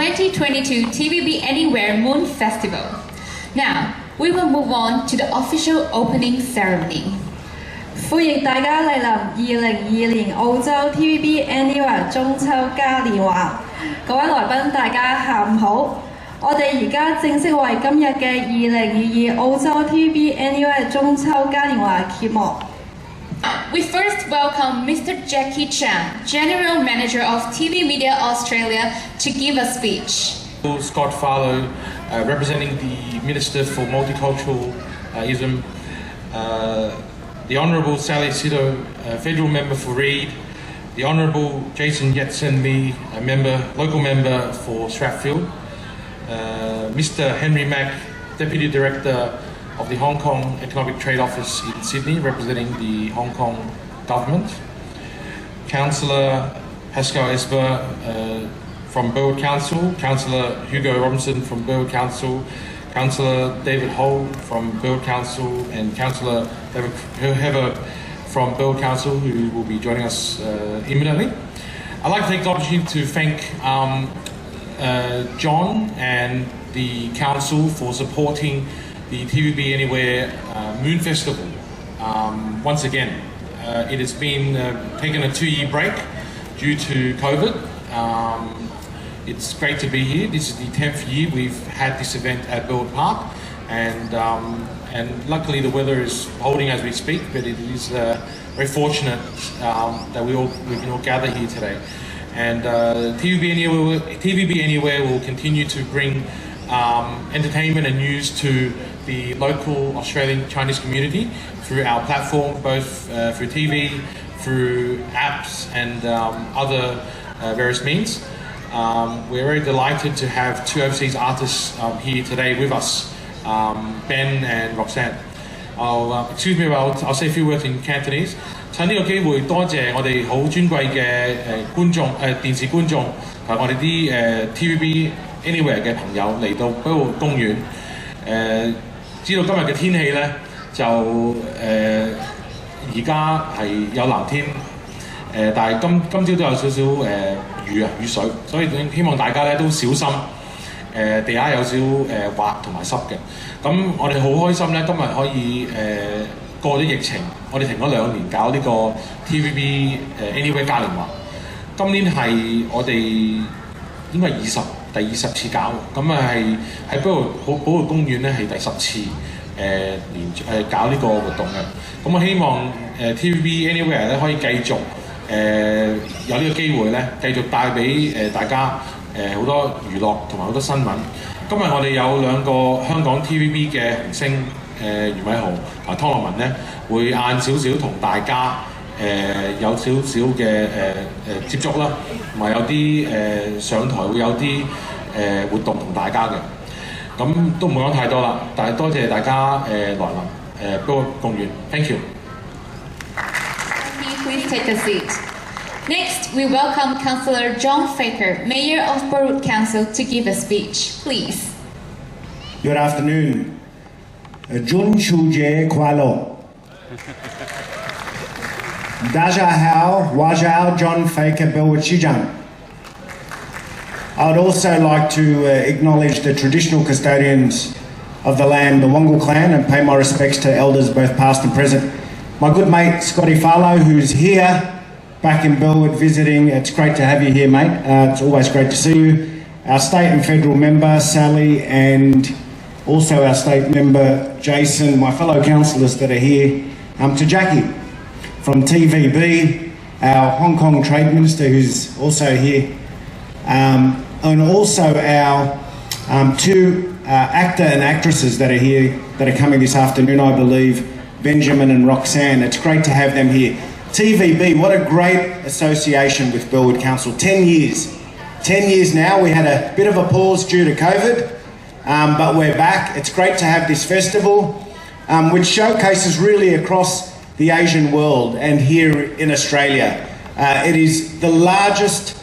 2022 TVB Anywhere Moon Festival. Now, we will move on to the official opening ceremony. 歡迎大家蒞臨2022年澳洲 TVB Anywhere 中秋嘉年華。各位來賓，大家下午好。我哋而家正式為今日嘅2022澳洲 TVB Anywhere 中秋嘉年華揭幕。We first welcome Mr. Jackie Chan, General Manager of TV Media Australia, to give a speech. Scott Farlow, representing the Minister for Multiculturalism, the Honourable Sally Sido, Federal Member for Reid, the Honourable Jason Yetsen Lee, local member for Strathfield, Mr. Henry Mack, Deputy Director of the Hong Kong Economic Trade Office in Sydney, representing the Hong Kong government, Councillor Pascal Esper from Burwood Council, Councillor Hugo Robinson from Burwood Council, Councillor David Hull from Burwood Council, and Councillor David Heather from Burwood Council, who will be joining us imminently. I'd like to take the opportunity to thank John and the Council for supporting the TVB Anywhere Moon Festival. Once again, it has been taken a 2-year break due to COVID. It's great to be here. This is the 10th year we've had this event at Burwood Park, and luckily the weather is holding as we speak, but it is very fortunate that we can all gather here today. And TVB Anywhere will continue to bring entertainment and news to the local Australian Chinese community through our platform, both through TV, through apps and other various means. We're very delighted to have 2 overseas artists here today with us, Ben and Roxanne. Excuse me, I'll say a few words in Cantonese. 趁呢個機會，多謝我哋好尊貴嘅觀眾電視觀眾同埋我哋啲TVB Anywhere 嘅朋友嚟到Burwood公園。知道今日嘅天氣咧，就而家係有藍天，但係今朝都有少少雨水，所以希望大家咧都小心。地下有少滑同埋濕嘅。咁我哋好開心咧，今日可以過咗疫情，我哋停咗2年搞呢個 TVB Anywhere 嘉年華。今年係我哋應該係第20次搞，咁啊係喺寶活公園咧係第10次搞呢個活動嘅。咁我希望TVB Anywhere 咧可以繼續有呢個機會咧，繼續帶俾大家好多娛樂同埋好多新聞。今日我哋有2個香港 TVB 嘅紅星袁偉豪同埋湯洛雯咧，會晏少少同大家有少少嘅接觸啦，同埋有啲上台會有啲活動同大家嘅。咁都唔會講太多啦，但係多謝大家來臨Burwood公園。Thank you. Please take a seat. Next, we welcome Councillor John Faker, Mayor of Burwood Council, to give a speech. Please. Good afternoon. 中秋節快樂。大家好，我是John Faker Burwood市長。I would also like to acknowledge the traditional custodians of the land, the Wongal clan, and pay my respects to elders both past and present. My good mate Scotty Farlow, who's here back in Burwood visiting. It's great to have you here, mate. It's always great to see you. Our state and federal member Sally, and also our state member Jason, my fellow councillors that are here, to Jackie from TVB, our Hong Kong Trade Minister who's also here, and also our 2 actor and actresses that are here, that are coming this afternoon, I believe, Benjamin and Roxanne. It's great to have them here. TVB, what a great association with Burwood Council. 10 years. 10 years now. We had a bit of a pause due to COVID, but we're back. It's great to have this festival, which showcases really across the Asian world and here in Australia. It is the largest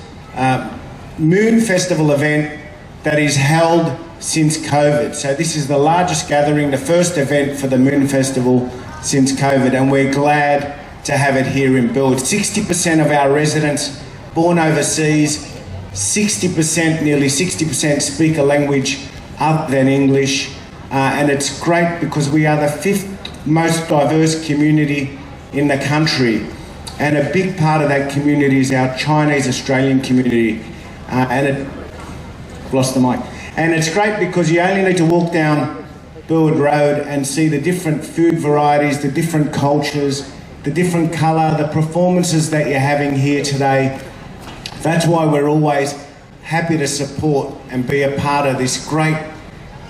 Moon Festival event that is held since COVID. So this is the largest gathering, the first event for the Moon Festival since COVID, and we're glad to have it here in Burwood. 60% of our residents born overseas, nearly 60% speak a language other than English. And it's great because we are the 5th most diverse community in the country. And a big part of that community is our Chinese Australian community. Lost the mic. And it's great because you only need to walk down Burwood Road and see the different food varieties, the different cultures, the different colour, the performances that you're having here today. That's why we're always happy to support and be a part of this great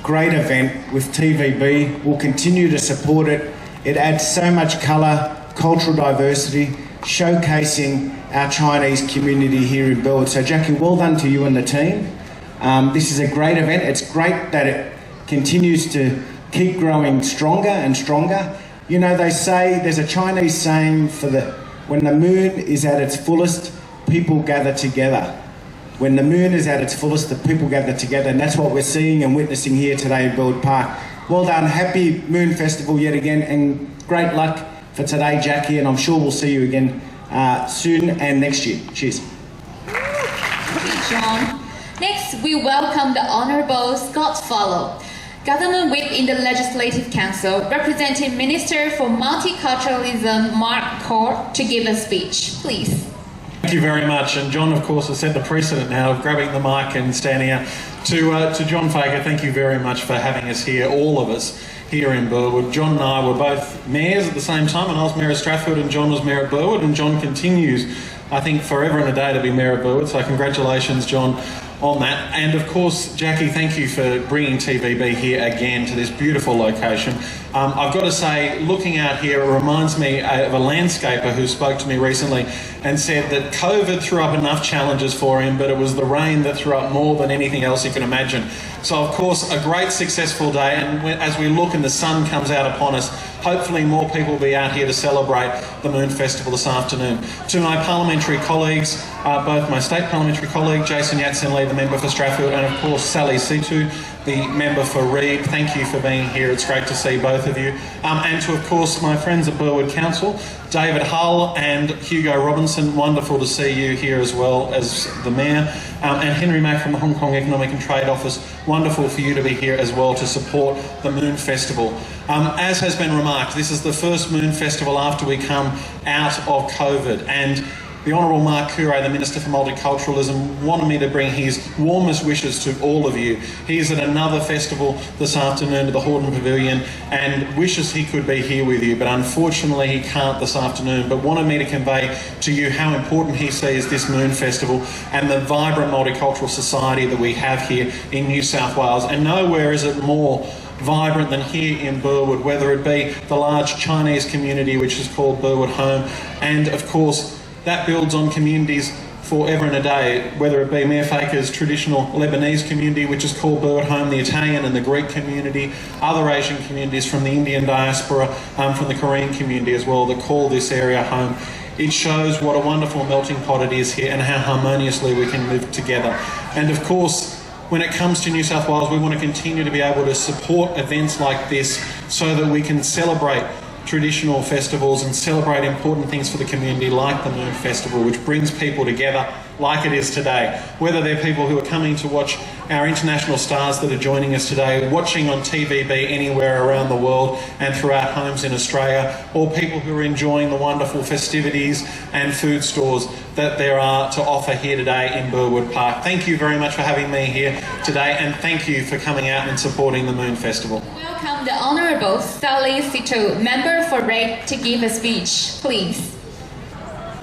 event with TVB. We'll continue to support it. It adds so much colour, cultural diversity, showcasing our Chinese community here in Burwood. So Jackie, well done to you and the team. This is a great event. It's great that it continues to keep growing stronger and stronger. You know, they say, there's a Chinese saying when the moon is at its fullest, people gather together. When the moon is at its fullest, the people gather together, and that's what we're seeing and witnessing here today in Burwood Park. Well done, happy Moon Festival yet again, and great luck for today, Jackie, and I'm sure we'll see you again soon and next year. Cheers. Thank you, John. Next, we welcome the Honourable Scott Fallow, Government Whip in the Legislative Council, representing Minister for Multiculturalism Mark Court, to give a speech. Please. Thank you very much, and John of course has set the precedent now of grabbing the mic and standing up. To John Faker, thank you very much for having us here, all of us here in Burwood. John and I were both mayors at the same time, and I was Mayor of Stratford and John was Mayor of Burwood, and John continues, I think, forever and a day to be Mayor of Burwood, so congratulations, John, on that. And of course, Jackie, thank you for bringing TVB here again to this beautiful location. I've got to say, looking out here, it reminds me of a landscaper who spoke to me recently and said that COVID threw up enough challenges for him, but it was the rain that threw up more than anything else he could imagine. So of course, a great successful day, and as we look and the sun comes out upon us, hopefully more people will be out here to celebrate the Moon Festival this afternoon. To my parliamentary colleagues, both my state parliamentary colleague, Jason Yatsenlee, the member for Stratford, and of course Sally Situ, the member for Reid, thank you for being here. It's great to see both of you. And to, of course, my friends at Burwood Council, David Hull and Hugo Robinson, wonderful to see you here as well as the Mayor. And Henry Mack from the Hong Kong Economic and Trade Office, wonderful for you to be here as well to support the Moon Festival. As has been remarked, this is the first Moon Festival after we come out of COVID, and the Honourable Mark Curray, the Minister for Multiculturalism, wanted me to bring his warmest wishes to all of you. He's at another festival this afternoon at the Hordern Pavilion and wishes he could be here with you, but unfortunately he can't this afternoon, but wanted me to convey to you how important he sees this Moon Festival and the vibrant multicultural society that we have here in New South Wales. And nowhere is it more vibrant than here in Burwood, whether it be the large Chinese community which is called Burwood Home, and of course that builds on communities forever and a day, whether it be Mayor Faker's traditional Lebanese community, which is called Burwood Home, the Italian and the Greek community, other Asian communities from the Indian diaspora, from the Korean community as well, that call this area home. It shows what a wonderful melting pot it is here and how harmoniously we can live together. And of course, when it comes to New South Wales, we want to continue to be able to support events like this so that we can celebrate traditional festivals and celebrate important things for the community like the Moon Festival, which brings people together like it is today. Whether they're people who are coming to watch our international stars that are joining us today, watching on TVB anywhere around the world and throughout homes in Australia, or people who are enjoying the wonderful festivities and food stores that there are to offer here today in Burwood Park. Thank you very much for having me here today, and thank you for coming out and supporting the Moon Festival. Welcome the Honourable Sally Situ, Member for Reid, to give a speech, please.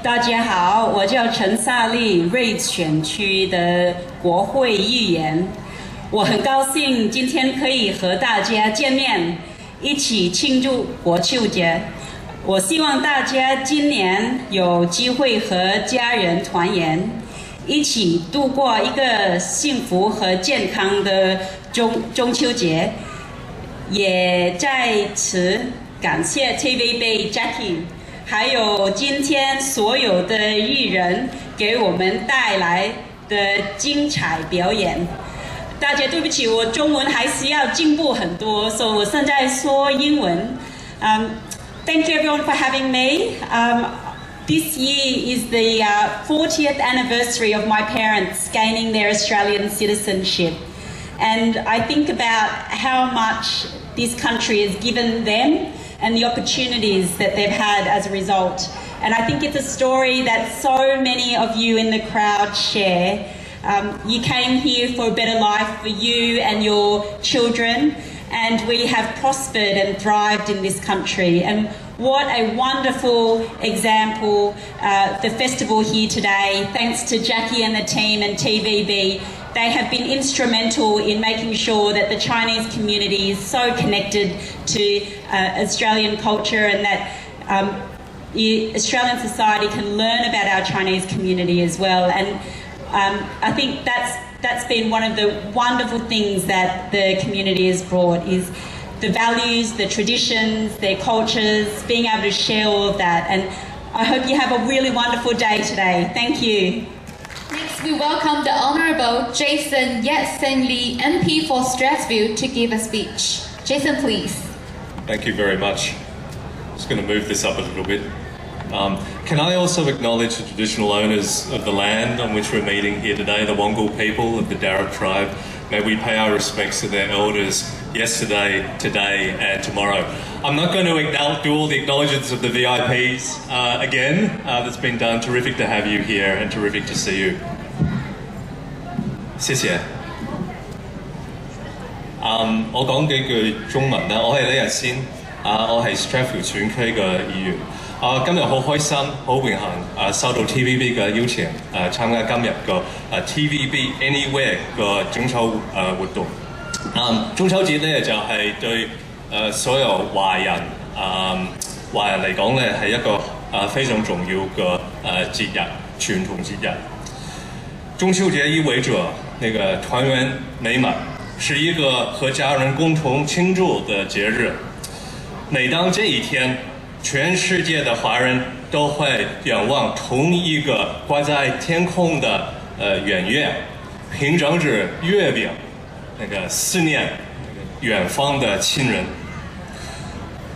大家好，我叫陈萨莉，瑞选区的国会议员。我很高兴今天可以和大家见面，一起庆祝国庆节。我希望大家今年有机会和家人团圆，一起度过一个幸福和健康的中秋节。也在此感谢 TVB Jackie。还有今天所有的艺人给我们带来的精彩表演。大家对不起，我中文还需要进步很多，所以我现在说英文。Thank you everyone for having me. This year is the 40th anniversary of my parents gaining their Australian citizenship. And I think about how much this country has given them and the opportunities that they've had as a result. And I think it's a story that so many of you in the crowd share. You came here for a better life for you and your children, and we have prospered and thrived in this country. And what a wonderful example, the festival here today, thanks to Jackie and the team and TVB. They have been instrumental in making sure that the Chinese community is so connected to Australian culture, and that Australian society can learn about our Chinese community as well. And I think that's been one of the wonderful things that the community has brought, is the values, the traditions, their cultures, being able to share all of that. And I hope you have a really wonderful day today. Thank you. Next, we welcome the Honourable Jason Yat-sen Lee, MP for Strathfield, to give a speech. Jason, please. Thank you very much. Just going to move this up a little bit. Can I also acknowledge the traditional owners of the land on which we're meeting here today, the Wongal people of the Darug tribe. May we pay our respects to their elders yesterday, today and tomorrow. I'm not going to do all the acknowledgements of the VIPs again. That's been done. Terrific to have you here and terrific to see you. 謝謝。我講幾句中文啦。我係呢日先，我係 Strathfield 選區嘅議員。今日好開心，好榮幸收到 TVB 嘅邀請，參加今日個TVB Anywhere 個中秋活動。中秋節咧就係對所有華人嚟講咧係一個非常重要嘅節日，傳統節日。中秋節意味着那個團圓美滿，是一個和家人共同慶祝的節日。每當這一天，全世界的華人都會仰望同一個掛在天空的圓月，憑着月餅，那個思念遠方的親人。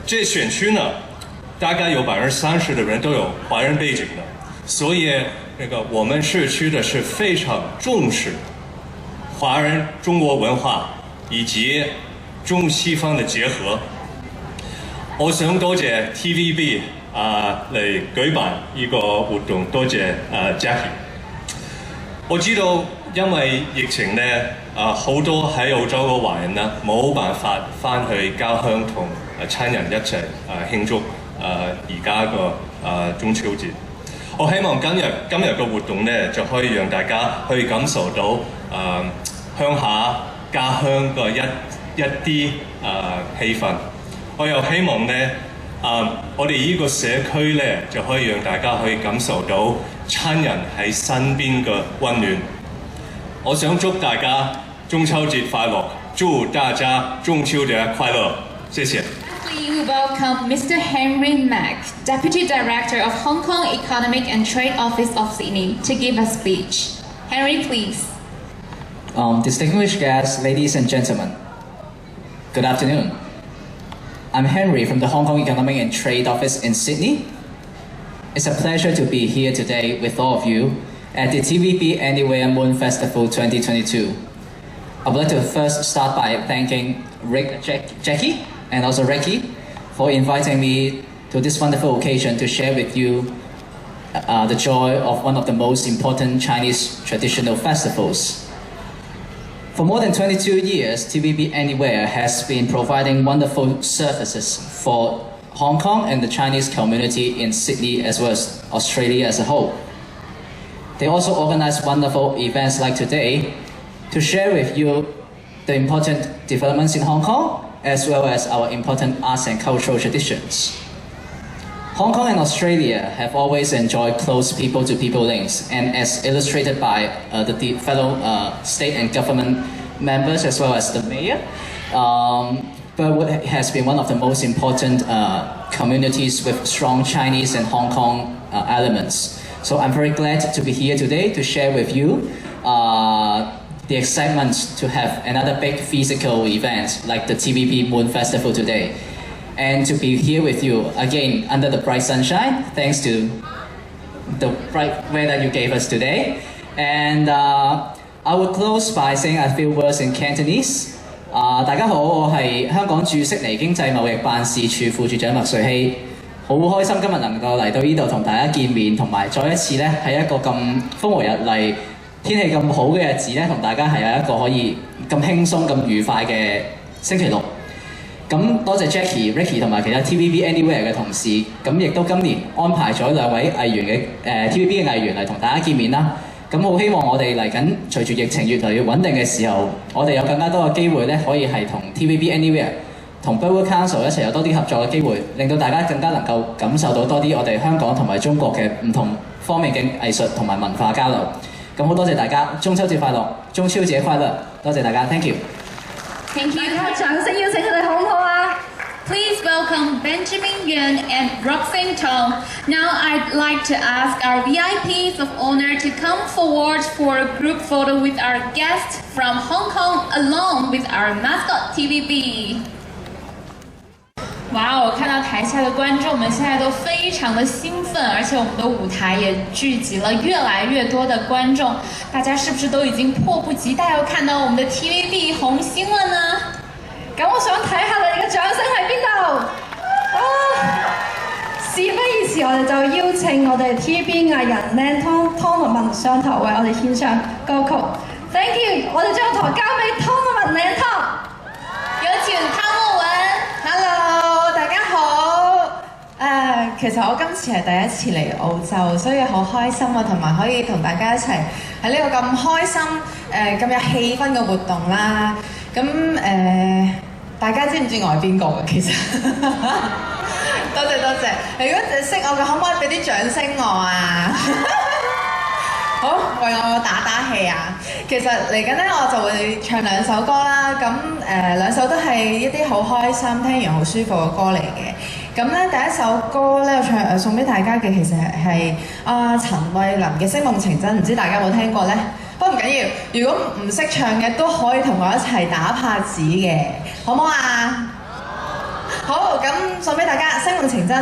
這選區呢，大概有30%的人都有華人背景的，所以那個我們社區的是非常重視華人中國文化以及中西方的結合。我想多謝 TVB 嚟舉辦呢個活動，多謝Jackie。我知道因為疫情呢，好多喺澳洲嘅華人呢冇辦法翻去家鄉同親人一齊慶祝而家個中秋節。我希望今日嘅活動呢，就可以讓大家可以感受到鄉下家鄉嘅一啲氣氛。我又希望呢，我哋呢個社區呢，就可以讓大家可以感受到親人喺身邊嘅溫暖。我想祝大家中秋節快樂，祝大家中秋節快樂，謝謝。We welcome Mr. Henry Mack, Deputy Director of Hong Kong Economic and Trade Office of Sydney, to give a speech. Henry, please. Distinguished guests, ladies and gentlemen, good afternoon. I'm Henry from the Hong Kong Economic and Trade Office in Sydney. It's a pleasure to be here today with all of you at the TVB Anywhere Moon Festival 2022. I would like to first start by thanking Jackie and also Ricky for inviting me to this wonderful occasion to share with you the joy of one of the most important Chinese traditional festivals. For more than 22 years, TVB Anywhere has been providing wonderful services for Hong Kong and the Chinese community in Sydney as well as Australia as a whole. They also organize wonderful events like today to share with you the important developments in Hong Kong as well as our important arts and cultural traditions. Hong Kong and Australia have always enjoyed close people-to-people links, and as illustrated by the fellow state and government members as well as the mayor, Burwood has been one of the most important communities with strong Chinese and Hong Kong elements. So I'm very glad to be here today to share with you the excitement to have another big physical event like the TVB Moon Festival today. And to be here with you again under the bright sunshine, thanks to the bright weather you gave us today. And I will close by saying a few words in Cantonese. 大家好，我係香港駐悉尼經濟貿易辦事處副處長麥瑞希，好開心今日能夠嚟到呢度同大家見面，同埋再一次咧喺一個咁風和日麗、天氣咁好嘅日子咧，同大家係有一個可以咁輕鬆、咁愉快嘅星期六。咁多謝 Jackie、Ricky 同埋其他 TVB Anywhere 嘅同事，咁亦都今年安排咗2位藝員嘅TVB 嘅藝員嚟同大家見面啦。咁好希望我哋嚟緊隨住疫情越嚟越穩定嘅時候，我哋有更加多嘅機會咧，可以係同 TVB Anywhere 同 Burwood Council 一齊有多啲合作嘅機會，令到大家更加能夠感受到多啲我哋香港同埋中國嘅唔同方面嘅藝術同埋文化交流。咁好多謝大家，中秋節快樂，中秋節快樂，多謝大家 ，thank you。Thank you. 大家掌聲邀請佢哋好唔好啊？ Please welcome Benjamin Yuan and Roxanne Tong. Now I'd like to ask our VIPs of honor to come forward for a group photo with our guest from Hong Kong along with our mascot TVB. 哇哦！看到台下的观众们现在都非常的兴奋，而且我们的舞台也聚集了越来越多的观众，大家是不是都已经迫不及待要看到我们的 TVB 红星了呢？咁我想睇下你哋嘅掌聲喺邊度？事不宜遲，我哋就邀請我哋 TVB 藝人湯洛雯上台為我哋獻唱歌曲。Thank you， 我哋將台交俾湯洛雯湯。有請湯洛雯。Hello， 大家好。其實我今次係第一次嚟澳洲，所以好開心啊，同埋可以同大家一齊喺呢個咁開心、咁有氣氛嘅活動啦。咁大家知唔知我係邊個嘅？其實多謝多謝。如果識我嘅，可唔可以俾啲掌聲我啊？好，為我打打氣啊！其實嚟緊咧，我就會唱2首歌啦。咁2首都係一啲好開心、聽完好舒服嘅歌嚟嘅。咁咧第一首歌咧，我送俾大家嘅其實係陳慧琳嘅《星夢情真》，唔知大家有冇聽過咧？不過唔緊要，如果唔識唱嘅都可以同我一齊打拍子嘅，好唔好啊？好，咁送俾大家《星夢情真》。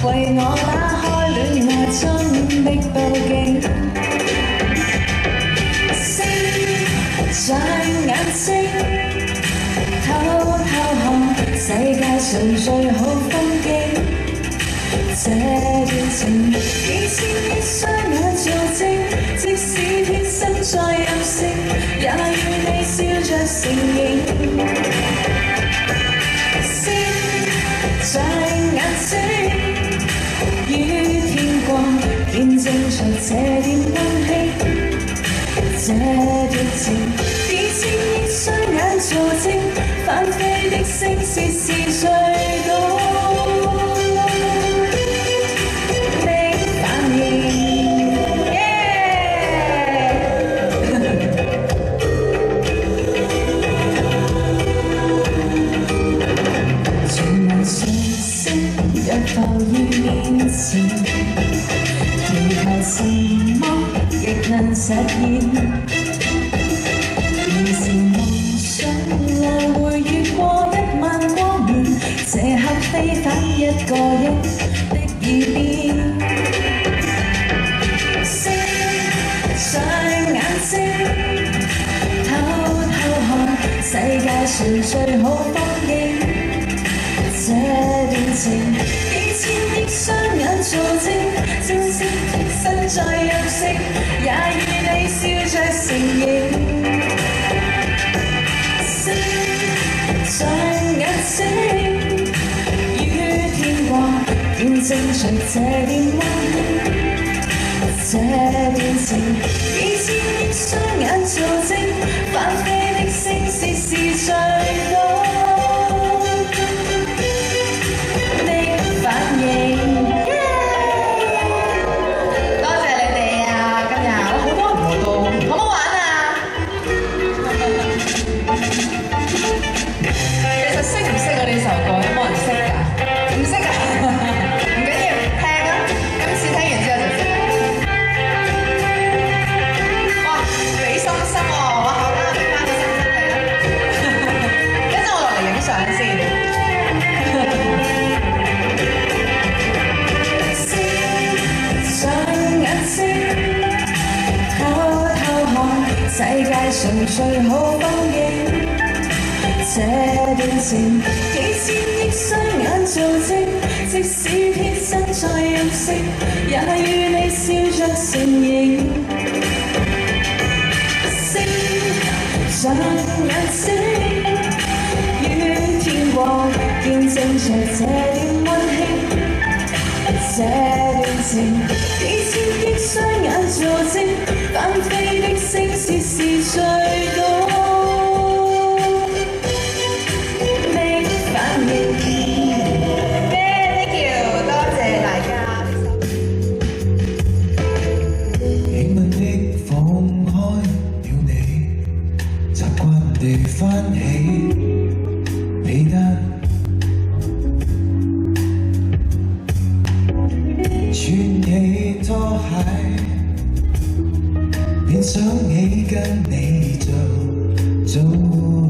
為我打開戀愛中的報徑，星上眼睛，偷看世界上最好風景。這段情幾千億雙眼做證，即使天生再任性，也與你笑着承認。星上眼睛。與天光見證着這點溫馨，這段情幾千億雙眼做證，翻飛的星是最高的反應。全民睡星若浮於面前，祈求什麼亦能實現。現時夢想來回越過1萬光年，這刻飛返一個人的耳邊。星上眼睛，偷看世界上最好風景。這段情幾千億雙眼做證，正式天生再任性，也與你笑着承認。星上眼睛，與天光見證着這點溫馨。這段情幾千億雙眼做證，翻飛的星是最高反應。多謝你哋啊！今日好多人嚟到，好唔好玩啊？這段情，幾千億雙眼做證，即使天生再任性，也與你笑着承認。星像眼睛，與天光見證着這段溫馨。這段情，幾千億雙眼做證，翻飛的星矢是最高的反應。Thank you， 多謝大家。興奮的放開了你，習慣地翻起被單。穿起拖鞋，便想起跟你做早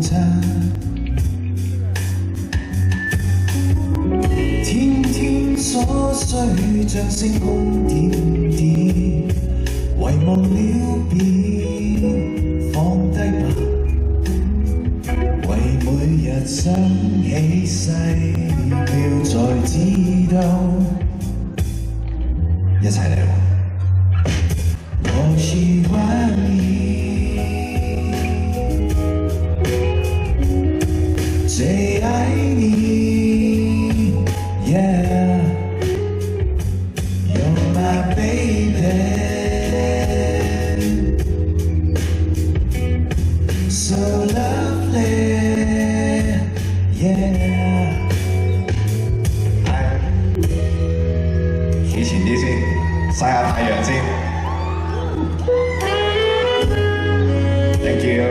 餐。天天瑣碎像星空點點，遺忘了別放低吧。為每日想起細秒才知道。一齊嚟喎！我喜歡你，最愛你 ，Yeah， You're my baby， so lovely， Yeah。企前啲先，曬下太陽先。Thank you。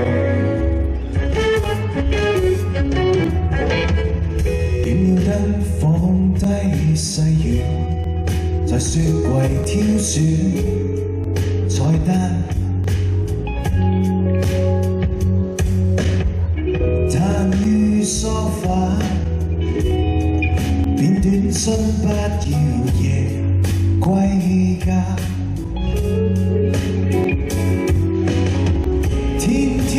點要燈放低細語，在雪櫃挑選菜單，攤於梳化，便短信不要夜。歸家，天天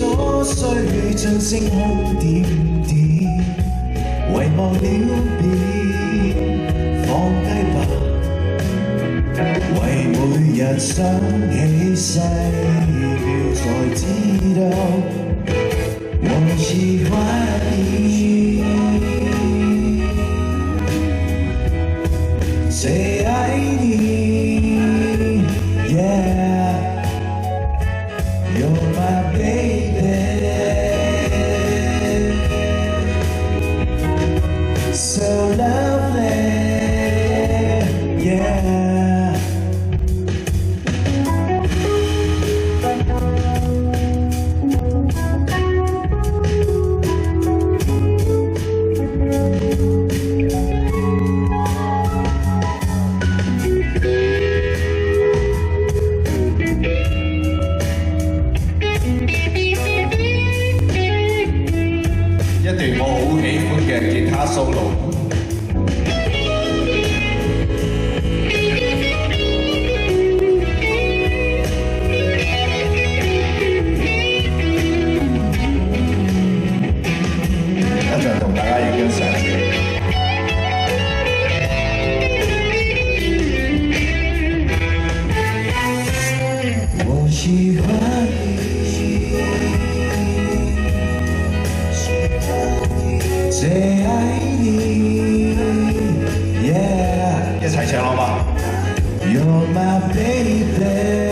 瑣碎像星空點點，遺忘了別放低吧。為每日想起細秒才知道，我喜歡你。最愛你 ，Yeah， You're my baby， so lovely， Yeah。我好喜歡嘅吉他 solo。一陣同大家影張相先。我喜歡你。最愛你 ，Yeah， 一齊唱好嘛 ？You're my baby。